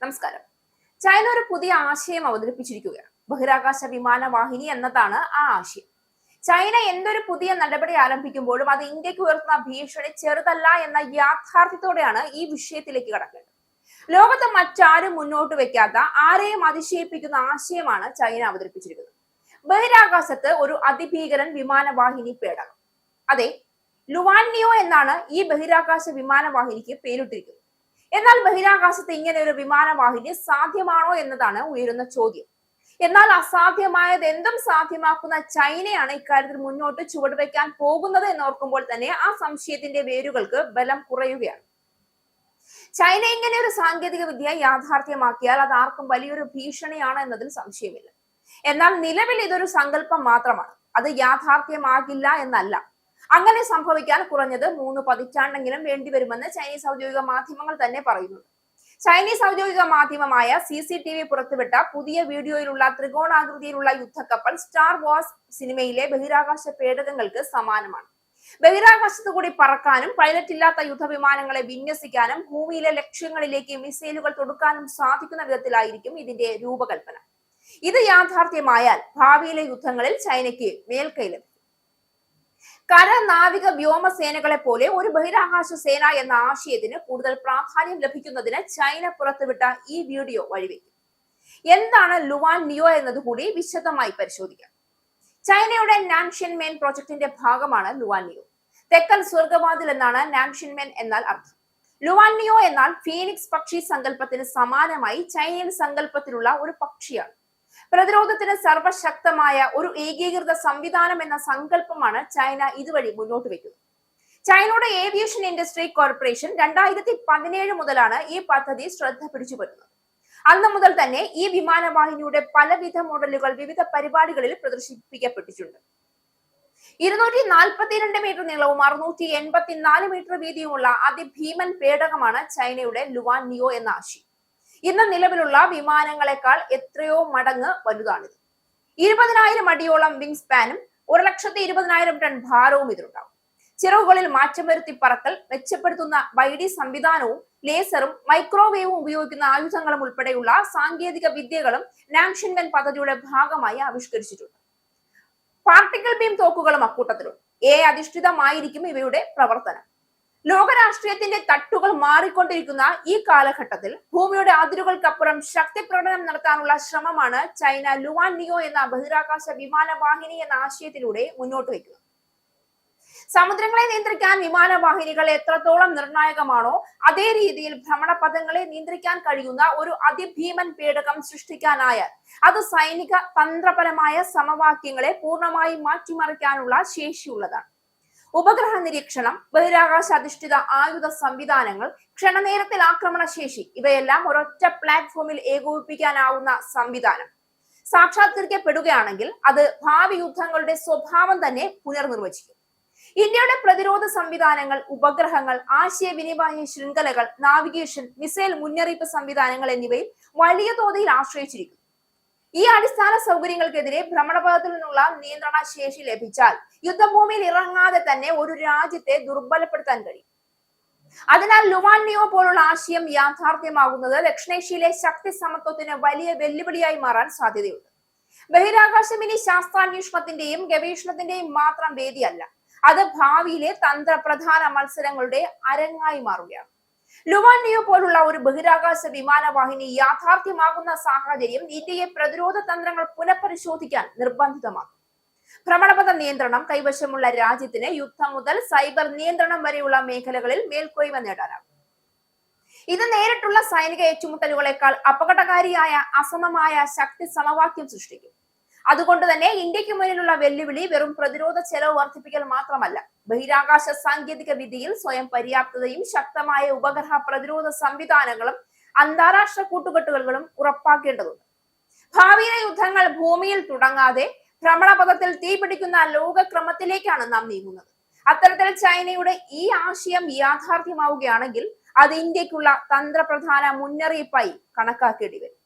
നമസ്കാരം. ചൈന ഒരു പുതിയ ആശയം അവതരിപ്പിച്ചിരിക്കുകയാണ്. ബഹിരാകാശ വിമാനവാഹിനി എന്നതാണ് ആ ആശയം. ചൈന എന്തൊരു പുതിയ നടപടി ആരംഭിക്കുമ്പോഴും അത് ഇന്ത്യക്ക് ഉയർത്തുന്ന ഭീഷണി ചെറുതല്ല എന്ന യാഥാർത്ഥ്യത്തോടെയാണ് ഈ വിഷയത്തിലേക്ക് കടക്കേണ്ടത്. ലോകത്ത് മറ്റാരും മുന്നോട്ട് വെക്കാത്ത, ആരെയും അതിശയിപ്പിക്കുന്ന ആശയമാണ് ചൈന അവതരിപ്പിച്ചിരിക്കുന്നത്. ബഹിരാകാശത്ത് ഒരു അതിഭീകരൻ വിമാനവാഹിനി പേടകം. അതെ, ലുവാൻനിയോ എന്നാണ് ഈ ബഹിരാകാശ വിമാനവാഹിനിക്ക് പേരിട്ടിരിക്കുന്നത്. എന്നാൽ ബഹിരാകാശത്ത് ഇങ്ങനെ ഒരു വിമാനവാഹിനി സാധ്യമാണോ എന്നതാണ് ഉയരുന്ന ചോദ്യം. എന്നാൽ അസാധ്യമായത് എന്തും സാധ്യമാക്കുന്ന ചൈനയാണ് ഇക്കാര്യത്തിൽ മുന്നോട്ട് ചുവടുവെക്കാൻ പോകുന്നത് എന്നോർക്കുമ്പോൾ തന്നെ ആ സംശയത്തിന്റെ വേരുകൾക്ക് ബലം കുറയുകയാണ്. ചൈന ഇങ്ങനെ ഒരു സാങ്കേതിക വിദ്യ യാഥാർത്ഥ്യമാക്കിയാൽ അത് ആർക്കും വലിയൊരു ഭീഷണിയാണ് എന്നതിൽ സംശയമില്ല. എന്നാൽ നിലവിൽ ഇതൊരു സങ്കല്പം മാത്രമാണ്, അത് യാഥാർത്ഥ്യമാകില്ല എന്നല്ല. അങ്ങനെ സംഭവിക്കാൻ കുറഞ്ഞത് 3 പതിറ്റാണ്ടെങ്കിലും വേണ്ടിവരുമെന്ന് ചൈനീസ് ഔദ്യോഗിക മാധ്യമങ്ങൾ തന്നെ പറയുന്നുണ്ട്. ചൈനീസ് ഔദ്യോഗിക മാധ്യമമായ CCTV പുറത്തുവിട്ട പുതിയ വീഡിയോയിലുള്ള ത്രികോണാകൃതിയിലുള്ള യുദ്ധക്കപ്പൽ സ്റ്റാർ വാർസ് സിനിമയിലെ ബഹിരാകാശ പേടകങ്ങൾക്ക് സമാനമാണ്. ബഹിരാകാശത്തു കൂടി പറക്കാനും പൈലറ്റ് ഇല്ലാത്ത യുദ്ധവിമാനങ്ങളെ വിന്യസിക്കാനും ഭൂമിയിലെ ലക്ഷ്യങ്ങളിലേക്ക് മിസൈലുകൾ തൊടുക്കാനും സാധിക്കുന്ന വിധത്തിലായിരിക്കും ഇതിന്റെ രൂപകൽപ്പന. ഇത് യാഥാർത്ഥ്യമായാൽ ഭാവിയിലെ യുദ്ധങ്ങളിൽ ചൈനയ്ക്ക് മേൽക്കൈ ലഭിക്കും. കര, നാവിക, വ്യോമസേനകളെ പോലെ ഒരു ബഹിരാകാശ സേന എന്ന ആശയത്തിന് കൂടുതൽ പ്രാധാന്യം ലഭിക്കുന്നതിന് ചൈന പുറത്തുവിട്ട ഈ വീഡിയോ വഴിവെക്കും. എന്താണ് ലുവാൻനിയോ എന്നതുകൂടി വിശദമായി പരിശോധിക്കാം. ചൈനയുടെ നാൻഷിൻമെൻ പ്രോജക്ടിന്റെ ഭാഗമാണ് ലുവാൻനിയോ. തെക്കൻ സ്വർഗവാതിൽ എന്നാണ് നാൻഷിൻമെൻ എന്നാൽ അർത്ഥം. ലുവാൻനിയോ എന്നാൽ ഫീനിക്സ് പക്ഷി സങ്കല്പത്തിന് സമാനമായി ചൈനീയൻ സങ്കല്പത്തിലുള്ള ഒരു പക്ഷിയാണ്. പ്രതിരോധത്തിന് സർവശക്തമായ ഒരു ഏകീകൃത സംവിധാനം എന്ന സങ്കല്പമാണ് ചൈന ഇതുവഴി മുന്നോട്ട് വെക്കുന്നത്. ചൈനയുടെ ഏവിയേഷൻ ഇൻഡസ്ട്രി കോർപ്പറേഷൻ 2017 മുതലാണ് ഈ പദ്ധതി ശ്രദ്ധ പിടിച്ചു വരുന്നത്. അന്ന് മുതൽ തന്നെ ഈ വിമാനവാഹിനിയുടെ പലവിധ മോഡലുകൾ വിവിധ പരിപാടികളിൽ പ്രദർശിപ്പിക്കപ്പെട്ടിട്ടുണ്ട്. 242 മീറ്റർ നീളവും 684 മീറ്റർ വീതിയുമുള്ള അതിഭീമൻ പേടകമാണ് ചൈനയുടെ ലുവാൻനിയോ എന്ന ആശയം. ഇന്ന് നിലവിലുള്ള വിമാനങ്ങളെക്കാൾ എത്രയോ മടങ്ങ് വലുതാണിത്. 20,000 അടിയോളം വിങ് സ്പാനും 1,20,000 ടൺ ഭാരവും ഇതിനുണ്ടാവും. ചിറകുകളിൽ മാറ്റം വരുത്തി പറക്കൽ, മെച്ചപ്പെടുത്തുന്ന വൈഡി സംവിധാനവും ലേസറും മൈക്രോവേവും ഉപയോഗിക്കുന്ന ആയുധങ്ങളും ഉൾപ്പെടെയുള്ള സാങ്കേതിക വിദ്യകളും നാൻഷിൻമെൻ പദ്ധതിയുടെ ഭാഗമായി ആവിഷ്കരിച്ചിട്ടുണ്ട്. Particle beam തോക്കുകളും അക്കൂട്ടത്തിലുണ്ട്. അധിഷ്ഠിതമായിരിക്കും ഇവയുടെ പ്രവർത്തനം. ലോകരാഷ്ട്രീയത്തിന്റെ തട്ടുകൾ മാറിക്കൊണ്ടിരിക്കുന്ന ഈ കാലഘട്ടത്തിൽ ഭൂമിയുടെ അതിരുകൾക്കപ്പുറം ശക്തി പ്രകടനം നടത്താനുള്ള ശ്രമമാണ് ചൈന ലുവാൻനിയോ എന്ന ബഹിരാകാശ വിമാനവാഹിനി എന്ന ആശയത്തിലൂടെ മുന്നോട്ട് വയ്ക്കുന്നത്. സമുദ്രങ്ങളെ നിയന്ത്രിക്കാൻ വിമാനവാഹിനികൾ എത്രത്തോളം നിർണായകമാണോ അതേ രീതിയിൽ ഭ്രമണപഥങ്ങളെ നിയന്ത്രിക്കാൻ കഴിയുന്ന ഒരു അതിഭീമൻ പേടകം സൃഷ്ടിക്കാനായാൽ അത് സൈനിക തന്ത്രപരമായ സമവാക്യങ്ങളെ പൂർണ്ണമായി മാറ്റിമറിക്കാനുള്ള ശേഷിയുള്ളതാണ്. ഉപഗ്രഹ നിരീക്ഷണം, ബഹിരാകാശ അധിഷ്ഠിത ആയുധ സംവിധാനങ്ങൾ, ക്ഷണനേരത്തിൽ ആക്രമണ ശേഷി ഇവയെല്ലാം ഒരൊറ്റ പ്ലാറ്റ്ഫോമിൽ ഏകോപിപ്പിക്കാനാവുന്ന സംവിധാനം സാക്ഷാത്കരിക്കപ്പെടുകയാണെങ്കിൽ അത് ഭാവി യുദ്ധങ്ങളുടെ സ്വഭാവം തന്നെ പുനർനിർവചിക്കും. ഇന്ത്യയുടെ പ്രതിരോധ സംവിധാനങ്ങൾ, ഉപഗ്രഹങ്ങൾ, ആശയവിനിമയ ശൃംഖലകൾ, നാവിഗേഷൻ, മിസൈൽ മുന്നറിയിപ്പ് സംവിധാനങ്ങൾ എന്നിവയിൽ വലിയ തോതിൽ ആശ്രയിച്ചിരിക്കുന്നു. ഈ അടിസ്ഥാന സൗകര്യങ്ങൾക്കെതിരെ ഭ്രമണപഥത്തിൽ നിന്നുള്ള നിയന്ത്രണ ശേഷി ലഭിച്ചാൽ യുദ്ധഭൂമിയിൽ ഇറങ്ങാതെ തന്നെ ഒരു രാജ്യത്തെ ദുർബലപ്പെടുത്താൻ കഴിയും. അതിനാൽ ലുവാൻനിയോ പോലുള്ള ആശയം യാഥാർത്ഥ്യമാകുന്നത് ദക്ഷിണേഷ്യയിലെ ശക്തി സമത്വത്തിന് വലിയ വെല്ലുവിളിയായി മാറാൻ സാധ്യതയുണ്ട്. ബഹിരാകാശം ഇനി ശാസ്ത്രാന്വേഷണത്തിന്റെയും ഗവേഷണത്തിന്റെയും മാത്രം വേദിയല്ല, അത് ഭാവിയിലെ തന്ത്രപ്രധാന മത്സരങ്ങളുടെ അരങ്ങായി മാറുകയാണ്. ലുവാൻനിയോ പോലുള്ള ഒരു ബഹിരാകാശ വിമാനവാഹിനി യാഥാർത്ഥ്യമാകുന്ന സാഹചര്യം ഇന്ത്യയെ പ്രതിരോധ തന്ത്രങ്ങൾ പുനഃപരിശോധിക്കാൻ നിർബന്ധിതമാക്കും. ഭ്രമണപഥ നിയന്ത്രണം കൈവശമുള്ള രാജ്യത്തിന് യുദ്ധം മുതൽ സൈബർ നിയന്ത്രണം വരെയുള്ള മേഖലകളിൽ മേൽക്കോയ്മ നേടാനാകും. ഇത് നേരിട്ടുള്ള സൈനിക ഏറ്റുമുട്ടലുകളെക്കാൾ അപകടകാരിയായ അസമമായ ശക്തി സമവാക്യം സൃഷ്ടിക്കും. അതുകൊണ്ട് തന്നെ ഇന്ത്യക്ക് മുന്നിലുള്ള വെല്ലുവിളി വെറും പ്രതിരോധ ചെലവ് വർദ്ധിപ്പിക്കൽ മാത്രമല്ല, ബഹിരാകാശ സാങ്കേതിക വിദ്യയിൽ സ്വയം പര്യാപ്തതയും ശക്തമായ ഉപഗ്രഹ പ്രതിരോധ സംവിധാനങ്ങളും അന്താരാഷ്ട്ര കൂട്ടുകെട്ടുകളും ഉറപ്പാക്കേണ്ടതുണ്ട്. ഭാവിയിലെ യുദ്ധങ്ങൾ ഭൂമിയിൽ തുടങ്ങാതെ ഭ്രമണപഥത്തിൽ തീപിടിക്കുന്ന ലോകക്രമത്തിലേക്കാണ് നാം നീങ്ങുന്നത്. അത്തരത്തിൽ ചൈനയുടെ ഈ ആശയം യാഥാർത്ഥ്യമാവുകയാണെങ്കിൽ അത് ഇന്ത്യക്കുള്ള തന്ത്രപ്രധാന മുന്നറിയിപ്പായി കണക്കാക്കേണ്ടി വരും.